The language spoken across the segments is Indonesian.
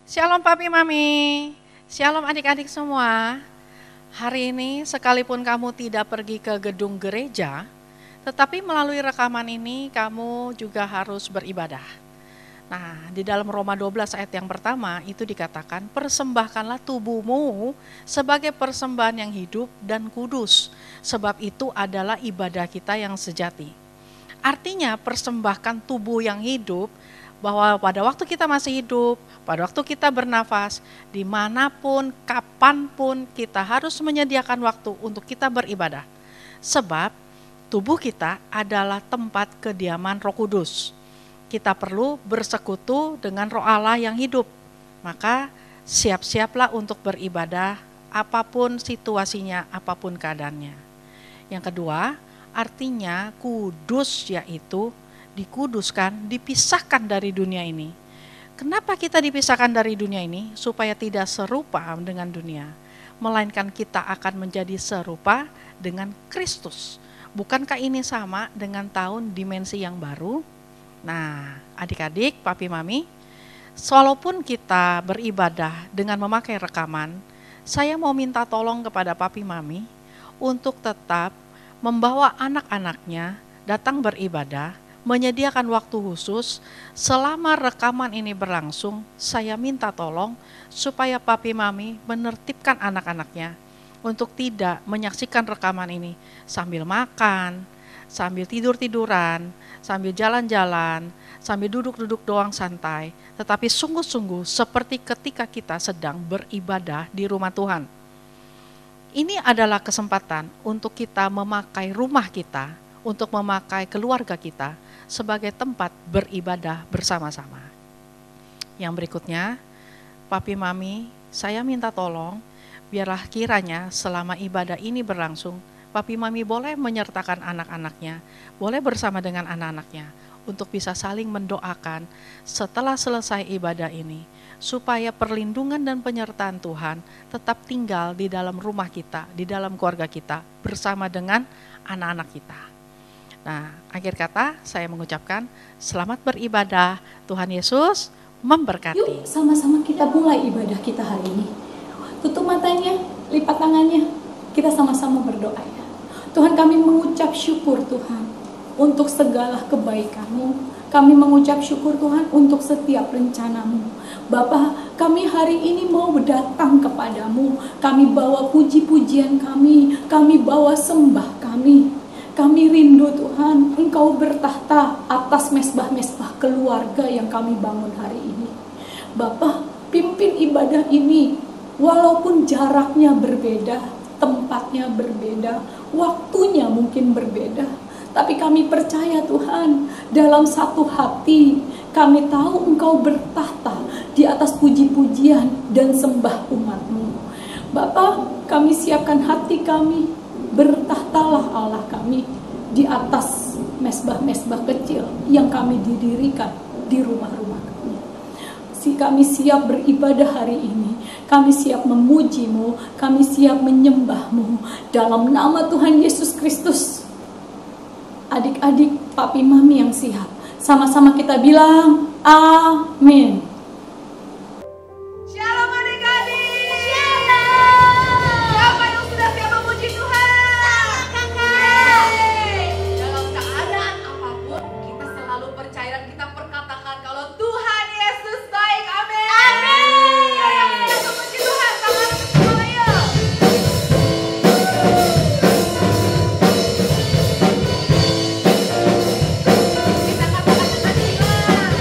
Shalom Papi Mami, Shalom adik-adik semua. Hari ini sekalipun kamu tidak pergi ke gedung gereja, tetapi melalui rekaman ini kamu juga harus beribadah. Nah, di dalam Roma 12 ayat yang pertama itu dikatakan, persembahkanlah tubuhmu sebagai persembahan yang hidup dan kudus, sebab itu adalah ibadah kita yang sejati. Artinya persembahkan tubuh yang hidup, bahwa pada waktu kita masih hidup, pada waktu kita bernafas, dimanapun, kapanpun kita harus menyediakan waktu untuk kita beribadah. Sebab tubuh kita adalah tempat kediaman Roh Kudus. Kita perlu bersekutu dengan Roh Allah yang hidup. Maka siap-siaplah untuk beribadah apapun situasinya, apapun keadaannya. Yang kedua, artinya kudus, yaitu dikuduskan, dipisahkan dari dunia ini. Kenapa kita dipisahkan dari dunia ini? Supaya tidak serupa dengan dunia, melainkan kita akan menjadi serupa dengan Kristus. Bukankah ini sama dengan tahun dimensi yang baru? Nah, adik-adik, papi mami, walaupun kita beribadah dengan memakai rekaman, saya mau minta tolong kepada papi mami untuk tetap membawa anak-anaknya datang beribadah, menyediakan waktu khusus. Selama rekaman ini berlangsung, saya minta tolong supaya papi mami menertibkan anak-anaknya untuk tidak menyaksikan rekaman ini sambil makan, sambil tidur-tiduran, sambil jalan-jalan, sambil duduk-duduk doang santai, tetapi sungguh-sungguh seperti ketika kita sedang beribadah di rumah Tuhan. Ini adalah kesempatan untuk kita memakai rumah kita, untuk memakai keluarga kita sebagai tempat beribadah bersama-sama. Yang berikutnya, papi mami, saya minta tolong, biarlah kiranya selama ibadah ini berlangsung, papi mami boleh menyertakan anak-anaknya, boleh bersama dengan anak-anaknya, untuk bisa saling mendoakan setelah selesai ibadah ini, supaya perlindungan dan penyertaan Tuhan tetap tinggal di dalam rumah kita, di dalam keluarga kita, bersama dengan anak-anak kita. Nah, akhir kata saya mengucapkan selamat beribadah. Tuhan Yesus memberkati. Yuk sama-sama kita mulai ibadah kita hari ini. Tutup matanya, lipat tangannya, kita sama-sama berdoa ya. Tuhan, kami mengucap syukur Tuhan untuk segala kebaikan-Mu. Kami mengucap syukur Tuhan untuk setiap rencana-Mu. Bapa, kami hari ini mau datang kepadamu. Kami bawa puji-pujian kami bawa sembah kami. Kami rindu Tuhan, Engkau bertahta atas mesbah-mesbah keluarga yang kami bangun hari ini. Bapa, pimpin ibadah ini, walaupun jaraknya berbeda, tempatnya berbeda, waktunya mungkin berbeda. Tapi kami percaya Tuhan, dalam satu hati, kami tahu Engkau bertahta di atas puji-pujian dan sembah umat-Mu. Bapa, kami siapkan hati kami, bertahtalah Allah kami di atas mesbah-mesbah kecil yang kami didirikan di rumah-rumah kami. Kami siap beribadah hari ini, kami siap memuji-Mu, kami siap menyembah-Mu dalam nama Tuhan Yesus Kristus. Adik-adik, papi mami yang siap, sama-sama kita bilang amin. Shalom adik-adik. Shalom. Siapa yang sudah siap memuji Tuhan? Kakak. Dalam keadaan apapun, kita selalu percaya dan kita perkatakan kalau Tuhan Yesus baik. Amin. Amin. Yang siap memuji Tuhan, tangan ke saya. Kita katakan dengan iman.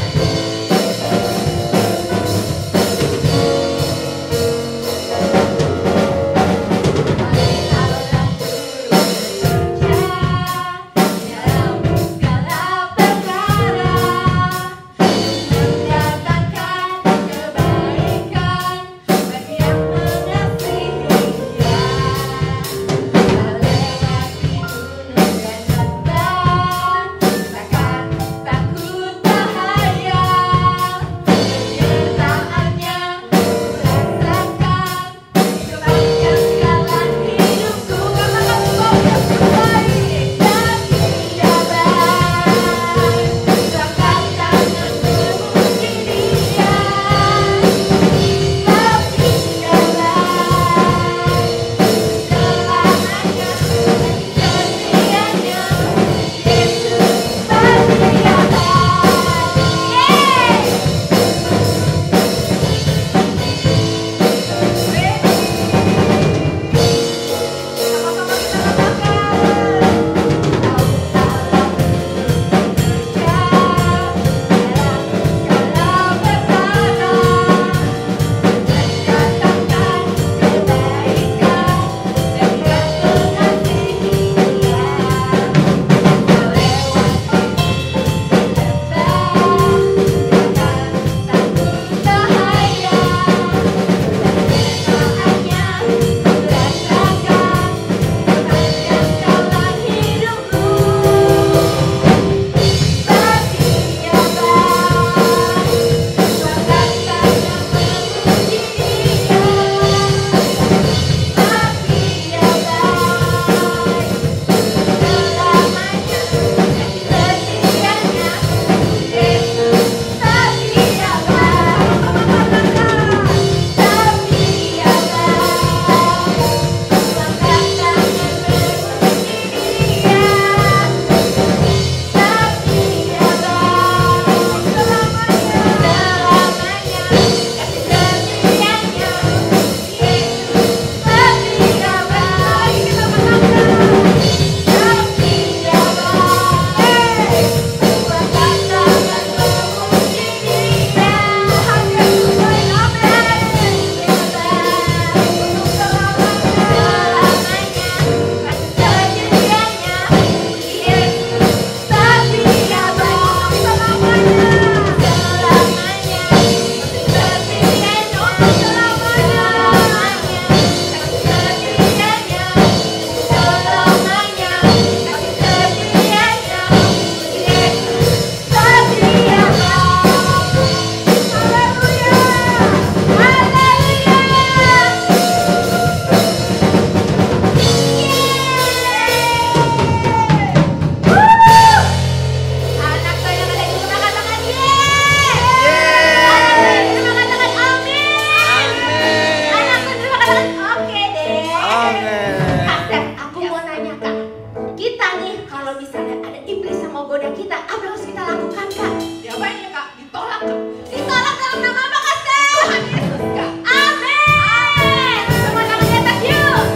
kalau misalnya ada iblis yang mau goda kita, apa yang harus kita lakukan, Kak? Jawabannya Kak, ditolak Kak. Ditolak dalam nama apa, Kak? Tuhan Yesus, Kak. Amin. Semua tangan di atas yuk.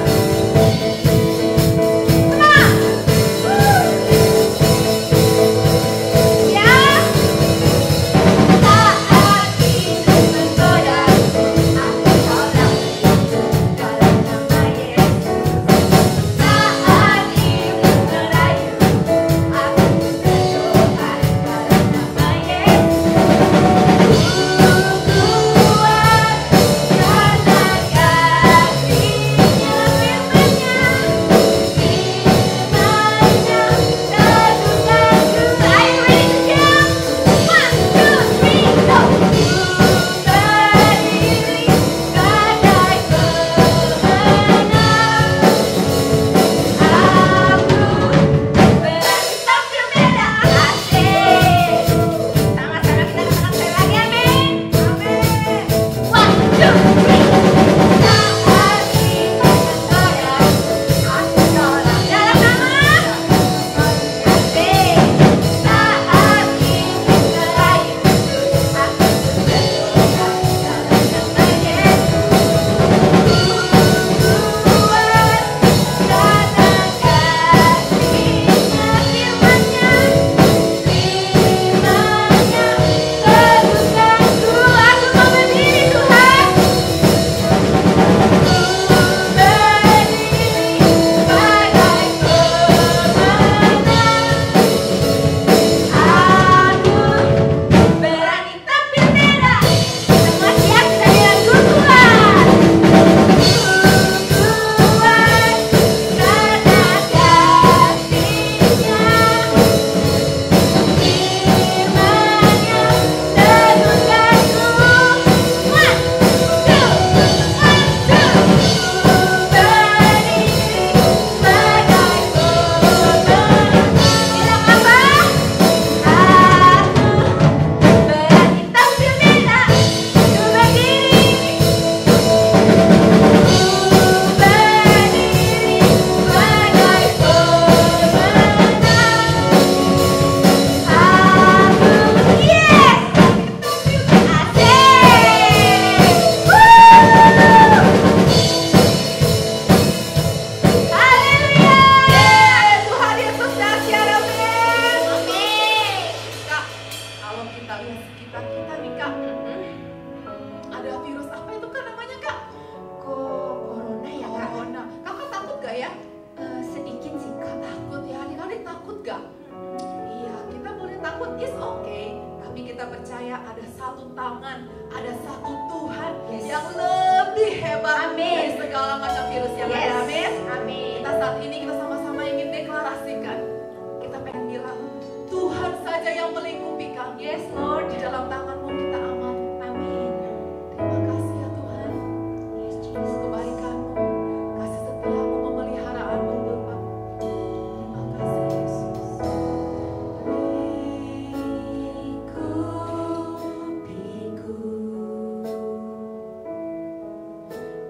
Semangat. Ya. Saat iblis menggoda, aku tolak dalam nama Yesus. Saat iblis merayu, aku berdoa dalam nama Yesus.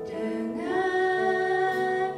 Dengan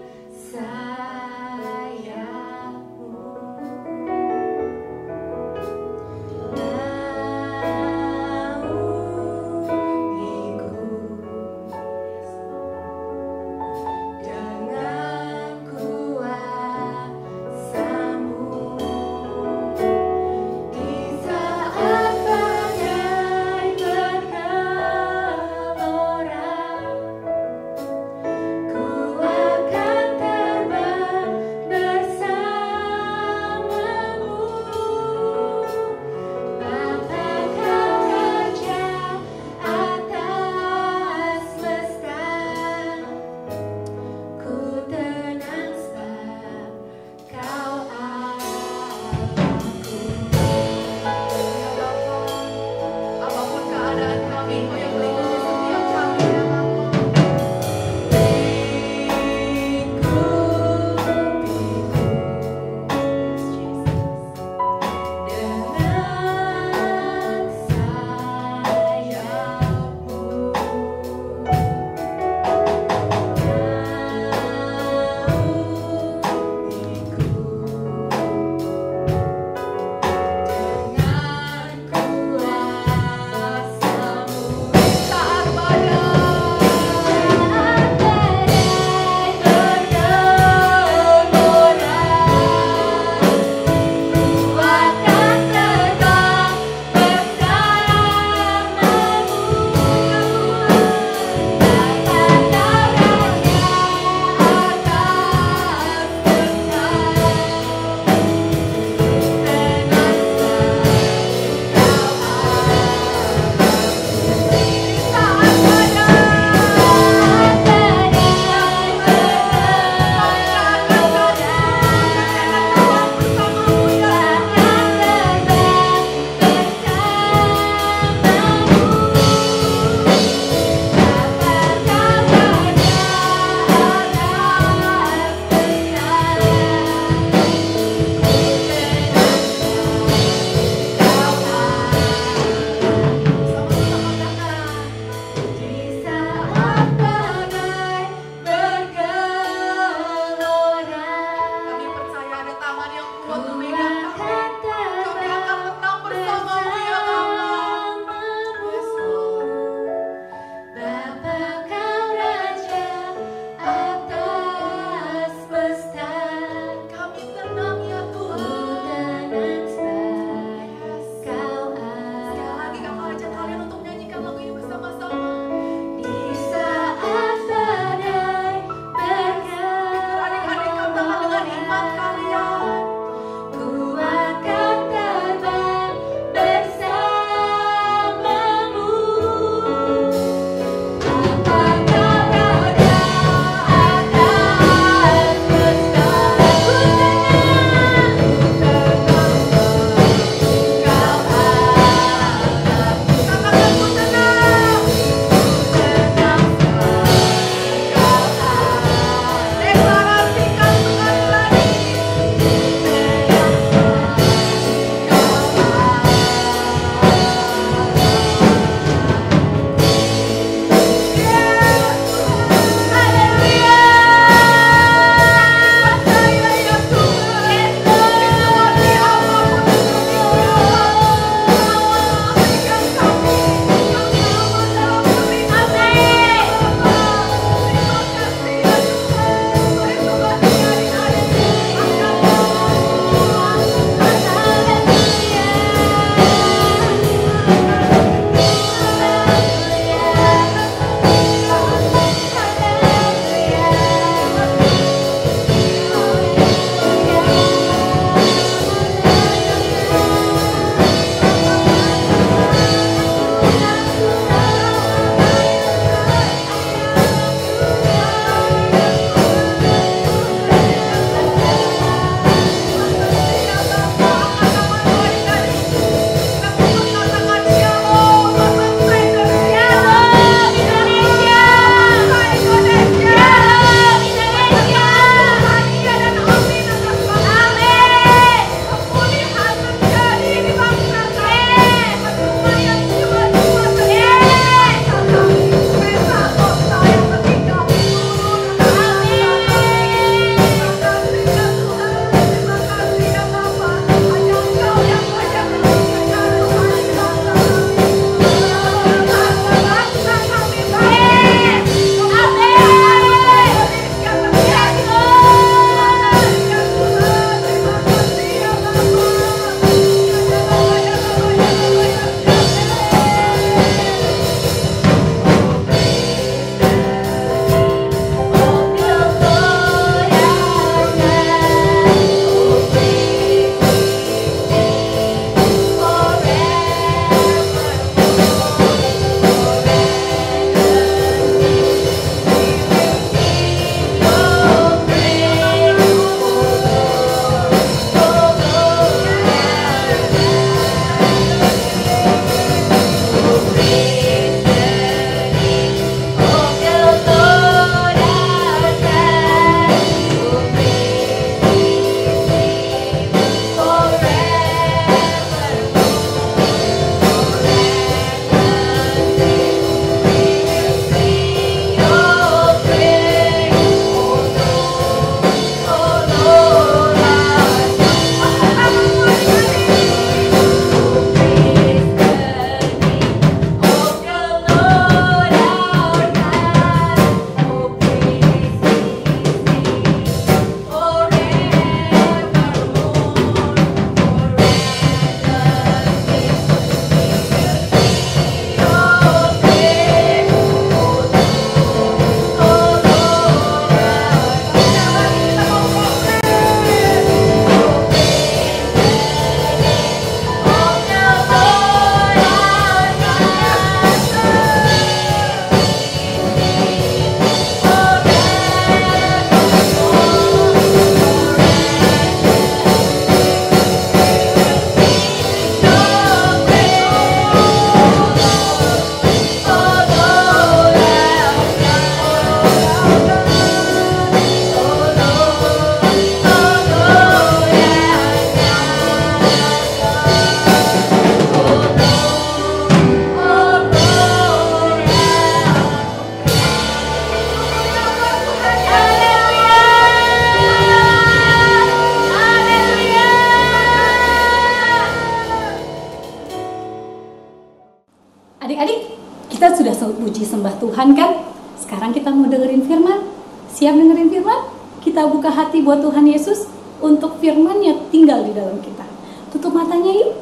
puji sembah Tuhan kan? Sekarang kita mau dengerin firman. Siap dengerin firman? Kita buka hati buat Tuhan Yesus untuk firman-Nya tinggal di dalam kita. Tutup matanya yuk.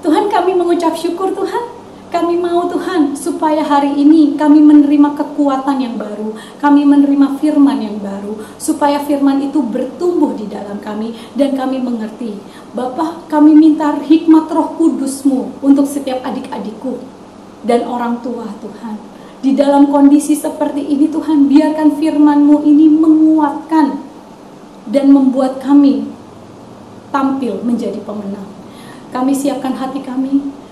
Tuhan, kami mengucap syukur Tuhan. Kami mau Tuhan supaya hari ini kami menerima kekuatan yang baru. Kami menerima firman yang baru. Supaya firman itu bertumbuh di dalam kami dan kami mengerti. Bapa, kami minta hikmat Roh Kudus-Mu untuk setiap adik-adikku dan orang tua Tuhan. Di dalam kondisi seperti ini Tuhan, biarkan firman-Mu ini menguatkan dan membuat kami tampil menjadi pemenang. Kami siapkan hati kami.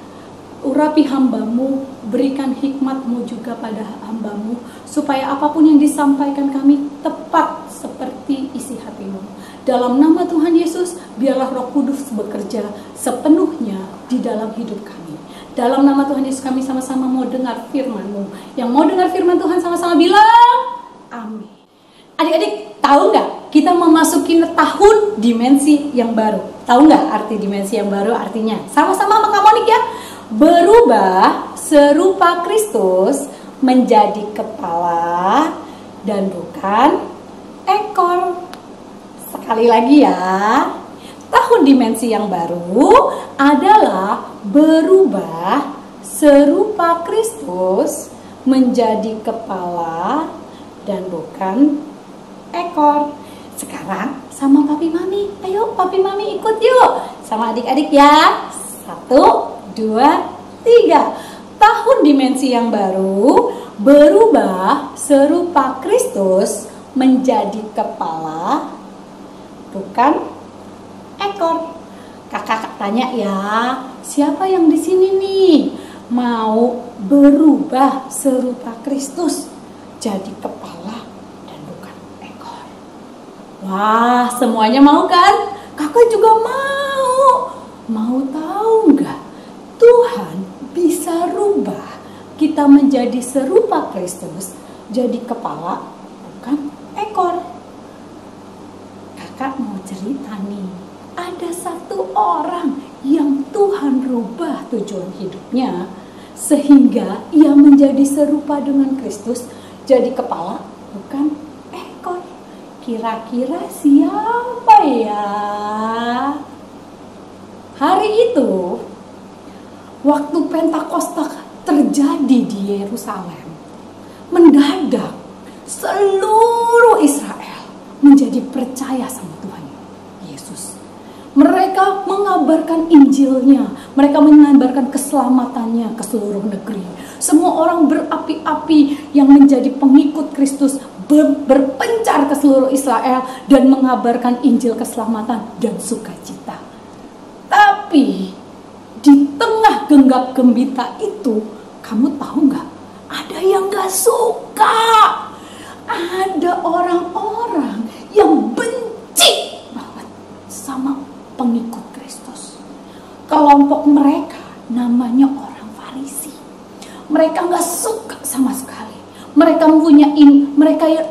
Urapi hamba-Mu, berikan hikmat-Mu juga pada hamba-Mu, supaya apapun yang disampaikan kami tepat seperti isi hati-Mu. Dalam nama Tuhan Yesus, biarlah Roh Kudus bekerja sepenuhnya di dalam hidup kami. Dalam nama Tuhan Yesus kami sama-sama mau dengar firman-Mu. Yang mau dengar firman Tuhan sama-sama bilang, amin. Adik-adik, tahu nggak? Kita memasuki tahun dimensi yang baru. Tahu nggak arti dimensi yang baru artinya? Sama-sama sama Kak Monik ya. Berubah serupa Kristus menjadi kepala dan bukan ekor. Sekali lagi ya, tahun dimensi yang baru adalah berubah serupa Kristus menjadi kepala dan bukan ekor. Sekarang sama papi mami, ayo papi mami ikut yuk, sama adik-adik ya. 1, 2, 3. Tahun dimensi yang baru berubah serupa Kristus menjadi kepala bukan ekor. Kakak tanya ya, siapa yang di sini nih mau berubah serupa Kristus jadi kepala dan bukan ekor? Wah, semuanya mau kan? Kakak juga mau. Mau tahu nggak? Tuhan bisa rubah kita menjadi serupa Kristus, jadi kepala bukan ekor. Kakak mau cerita nih, ada satu orang yang Tuhan rubah tujuan hidupnya sehingga ia menjadi serupa dengan Kristus, jadi kepala bukan ekor. Kira-kira siapa ya? Hari itu waktu Pentakosta terjadi di Yerusalem, mendadak seluruh Israel menjadi percaya sama Tuhan Yesus. Mereka mengabarkan Injilnya, mereka mengabarkan keselamatannya ke seluruh negeri. Semua orang berapi-api yang menjadi pengikut Kristus berpencar ke seluruh Israel dan mengabarkan Injil keselamatan dan sukacita. Tapi di tengah genggam gembita itu, kamu tahu nggak? Ada yang nggak suka. Ada orang-orang yang benci banget sama pengikut Kristus. Kelompok mereka namanya orang Farisi. Mereka nggak suka sama sekali. Mereka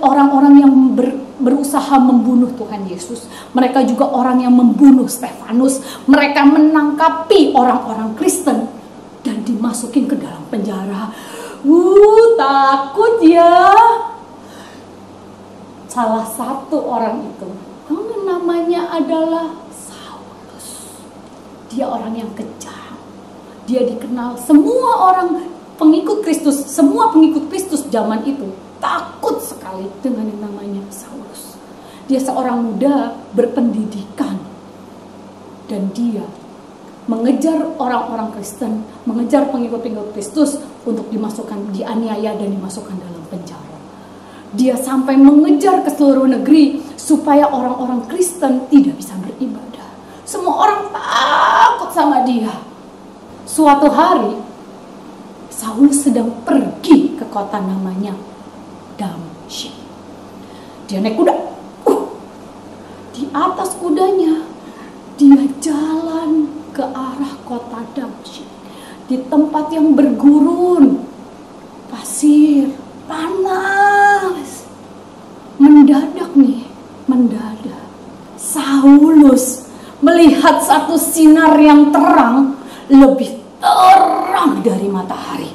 orang-orang yang berusaha membunuh Tuhan Yesus. Mereka juga orang yang membunuh Stefanus. Mereka menangkapi orang-orang Kristen dan dimasukin ke dalam penjara. Takut ya. Salah satu orang itu, namanya adalah Saulus. Dia orang yang kejam. Dia dikenal semua orang pengikut Kristus, semua pengikut Kristus zaman itu takut sekali dengan yang namanya Saulus. Dia seorang muda berpendidikan dan dia mengejar orang-orang Kristen, mengejar pengikut-pengikut Kristus untuk dimasukkan, dianiaya dan dimasukkan dalam penjara. Dia sampai mengejar ke seluruh negeri supaya orang-orang Kristen tidak bisa beribadah. Semua orang takut sama dia. Suatu hari Saulus sedang pergi ke kota namanya Damsyik. Dia naik kuda. Di atas kudanya dia jalan ke arah kota Damsyik. Di tempat yang bergurun, pasir, panas. Mendadak Saulus melihat satu sinar yang terang, lebih terang dari matahari.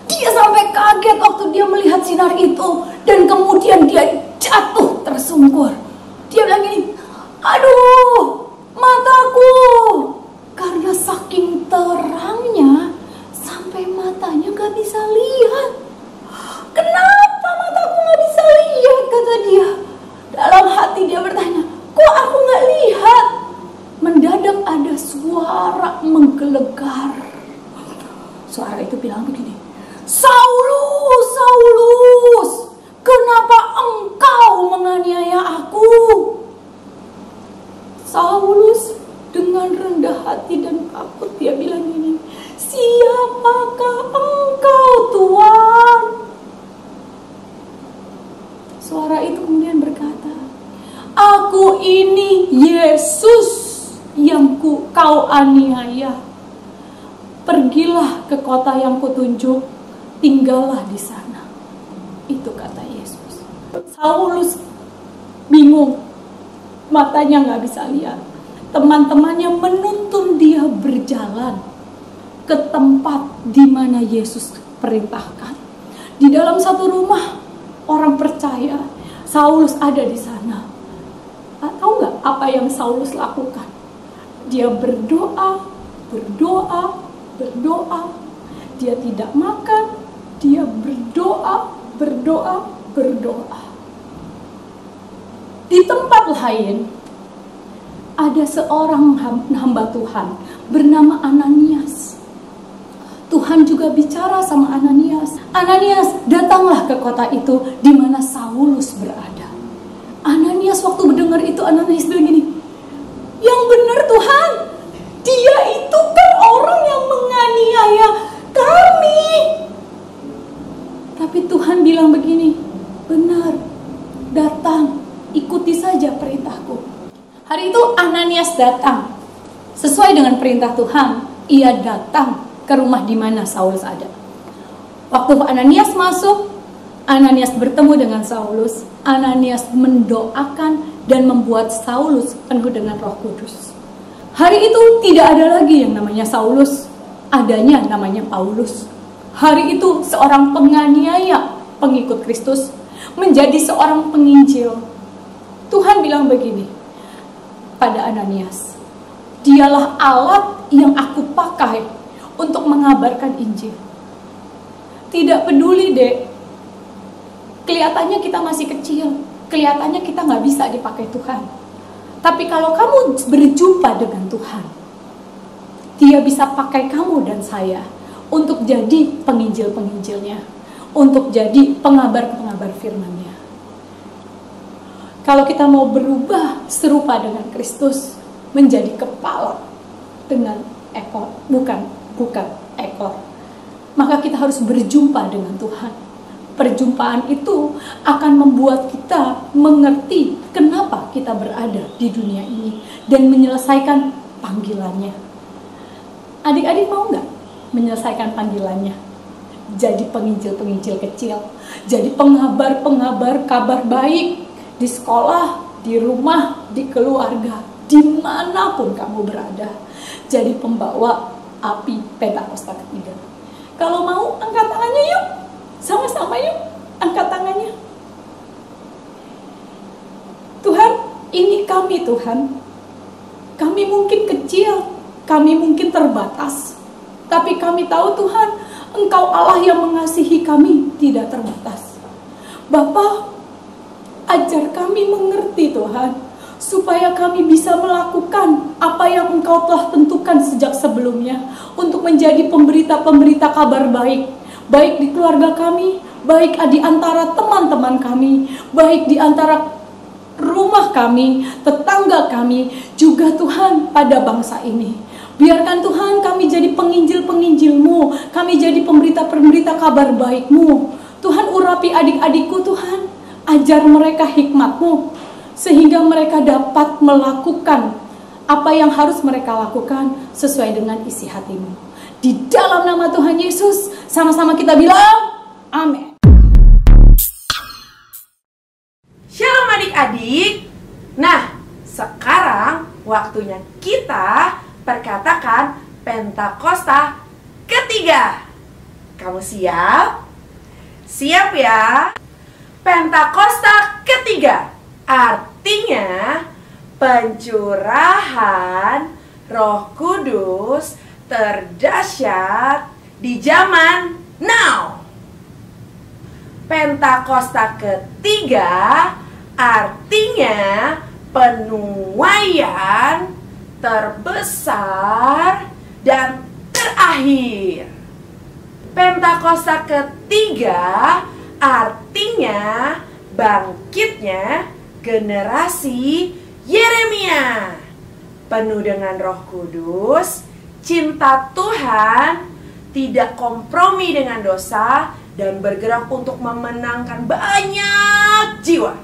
Dia sampai kaget waktu dia melihat sinar itu, dan kemudian dia jatuh tersungkur. Dia bilang gini, aduh, mataku. Karena saking terangnya, sampai matanya gak bisa lihat. Kenapa mataku gak bisa lihat, kata dia. Dalam hati dia bertanya, kok aku gak lihat? Mendadak ada suara menggelegar. Suara itu bilang begini, Saulus, Saulus, kenapa engkau menganiaya aku? Saulus dengan rendah hati dan takut dia bilang ini, siapakah engkau, Tuhan? Suara itu kemudian berkata, aku ini Yesus yang kau aniaya. Pergilah ke kota yang kutunjuk, tinggallah di sana. Itu kata Yesus. Saulus bingung, matanya gak bisa lihat. Teman-temannya menuntun dia berjalan ke tempat di mana Yesus perintahkan. Di dalam satu rumah, orang percaya Saulus ada di sana. Tahu nggak apa yang Saulus lakukan? Dia berdoa, berdoa, berdoa. Dia tidak makan, dia berdoa, berdoa, berdoa. Di tempat lain, ada seorang hamba Tuhan bernama Ananias. Tuhan juga bicara sama Ananias. Ananias, datanglah ke kota itu di mana Saulus berada. Ananias waktu mendengar itu, Ananias bilang gini, yang benar Tuhan, dia itu kan orang yang menganiaya kami. Tapi Tuhan bilang begini, benar, datang, ikuti saja perintahku. Hari itu Ananias datang, sesuai dengan perintah Tuhan, ia datang ke rumah di mana Saulus ada. Waktu Ananias masuk, Ananias bertemu dengan Saulus. Ananias mendoakan dan membuat Saulus penuh dengan Roh Kudus. Hari itu tidak ada lagi yang namanya Saulus, adanya namanya Paulus. Hari itu seorang penganiaya pengikut Kristus menjadi seorang penginjil. Tuhan bilang begini pada Ananias, dialah alat yang aku pakai untuk mengabarkan Injil. Tidak peduli dek, kelihatannya kita masih kecil, kelihatannya kita nggak bisa dipakai Tuhan. Tapi kalau kamu berjumpa dengan Tuhan, Dia bisa pakai kamu dan saya untuk jadi penginjil-penginjilnya, untuk jadi pengabar-pengabar firman-Nya. Kalau kita mau berubah serupa dengan Kristus, menjadi kepala dengan ekor, bukan ekor, maka kita harus berjumpa dengan Tuhan. Perjumpaan itu akan membuat kita mengerti kenapa kita berada di dunia ini dan menyelesaikan panggilannya. Adik-adik mau nggak menyelesaikan panggilannya? Jadi penginjil-penginjil kecil, jadi pengabar-pengabar kabar baik di sekolah, di rumah, di keluarga, dimanapun kamu berada. Jadi pembawa api Pentakosta ketiga. Kalau mau, angkat tangannya yuk. Sama-sama yuk, angkat tangannya. Tuhan, ini kami Tuhan. Kami mungkin kecil, kami mungkin terbatas. Tapi kami tahu Tuhan, Engkau Allah yang mengasihi kami tidak terbatas. Bapa, ajar kami mengerti Tuhan, supaya kami bisa melakukan apa yang Engkau telah tentukan sejak sebelumnya, untuk menjadi pemberita-pemberita kabar baik, baik di keluarga kami, baik di antara teman-teman kami, baik di antara rumah kami, tetangga kami, juga Tuhan pada bangsa ini. Biarkan Tuhan kami jadi penginjil-penginjil-Mu, kami jadi pemberita-pemberita kabar baik-Mu. Tuhan, urapi adik-adikku Tuhan, ajar mereka hikmat-Mu, sehingga mereka dapat melakukan apa yang harus mereka lakukan sesuai dengan isi hati-Mu. Di dalam nama Tuhan Yesus, sama-sama kita bilang, amin. Shalom adik-adik. Nah, sekarang waktunya kita perkatakan Pentakosta ketiga. Kamu siap? Siap ya? Pentakosta ketiga artinya pencurahan Roh Kudus terdahsyat di zaman now. Pentakosta ketiga artinya penuaian terbesar dan terakhir. Pentakosta ketiga artinya bangkitnya generasi Yeremia, penuh dengan Roh Kudus, cinta Tuhan, tidak kompromi dengan dosa, dan bergerak untuk memenangkan banyak jiwa.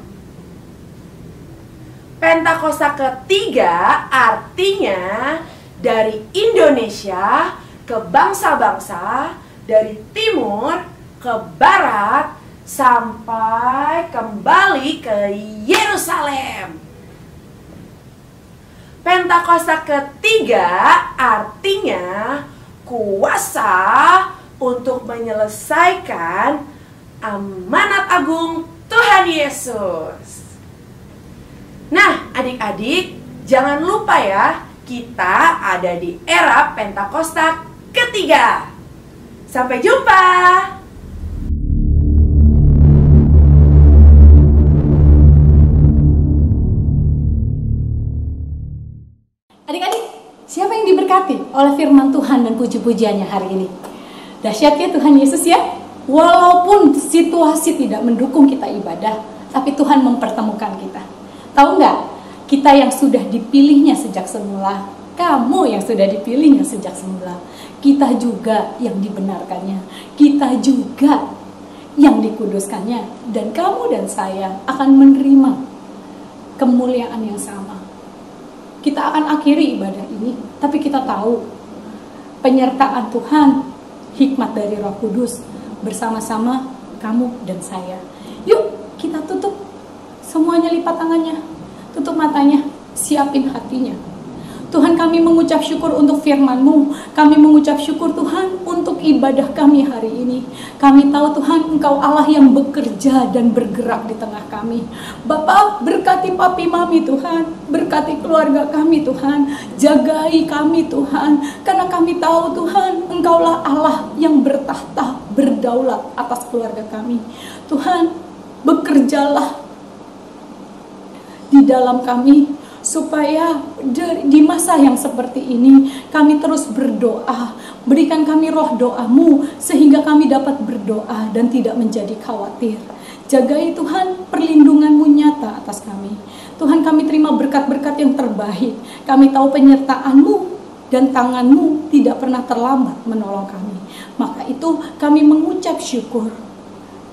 Pentakosta ketiga artinya dari Indonesia ke bangsa-bangsa, dari timur ke barat, sampai kembali ke Yerusalem. Pentakosta ketiga artinya kuasa untuk menyelesaikan amanat agung Tuhan Yesus. Nah, adik-adik, jangan lupa ya, kita ada di era Pentakosta ketiga. Sampai jumpa. Adik-adik, siapa yang diberkati oleh firman Tuhan dan puji-pujiannya hari ini? Dahsyatnya Tuhan Yesus ya. Walaupun situasi tidak mendukung kita ibadah, tapi Tuhan mempertemukan kita. Tahu nggak? Kita yang sudah dipilihnya sejak semula, kamu yang sudah dipilihnya sejak semula, kita juga yang dibenarkannya, kita juga yang dikuduskannya, dan kamu dan saya akan menerima kemuliaan yang sama. Kita akan akhiri ibadah ini, tapi kita tahu penyertaan Tuhan, hikmat dari Roh Kudus bersama-sama kamu dan saya. Yuk kita tutup semuanya, lipat tangannya, tutup matanya, siapin hatinya. Tuhan, kami mengucap syukur untuk firman-Mu. Kami mengucap syukur Tuhan untuk ibadah kami hari ini. Kami tahu Tuhan, Engkau Allah yang bekerja dan bergerak di tengah kami. Bapa, berkati papi mami Tuhan, berkati keluarga kami Tuhan, jagai kami Tuhan. Karena kami tahu Tuhan, Engkaulah Allah yang bertahta, berdaulat atas keluarga kami. Tuhan, bekerjalah di dalam kami, supaya di masa yang seperti ini kami terus berdoa. Berikan kami roh doa-Mu sehingga kami dapat berdoa dan tidak menjadi khawatir. Jagai Tuhan, perlindungan-Mu nyata atas kami. Tuhan, kami terima berkat-berkat yang terbaik. Kami tahu penyertaan-Mu dan tangan-Mu tidak pernah terlambat menolong kami. Maka itu kami mengucap syukur.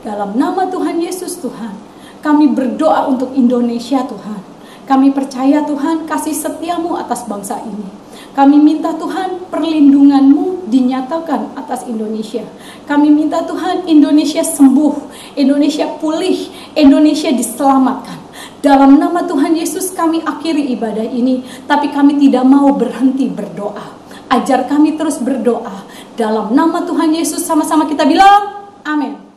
Dalam nama Tuhan Yesus Tuhan, kami berdoa untuk Indonesia Tuhan. Kami percaya Tuhan kasih setia-Mu atas bangsa ini. Kami minta Tuhan perlindungan-Mu dinyatakan atas Indonesia. Kami minta Tuhan Indonesia sembuh, Indonesia pulih, Indonesia diselamatkan. Dalam nama Tuhan Yesus kami akhiri ibadah ini, tapi kami tidak mau berhenti berdoa. Ajar kami terus berdoa. Dalam nama Tuhan Yesus sama-sama kita bilang, amin.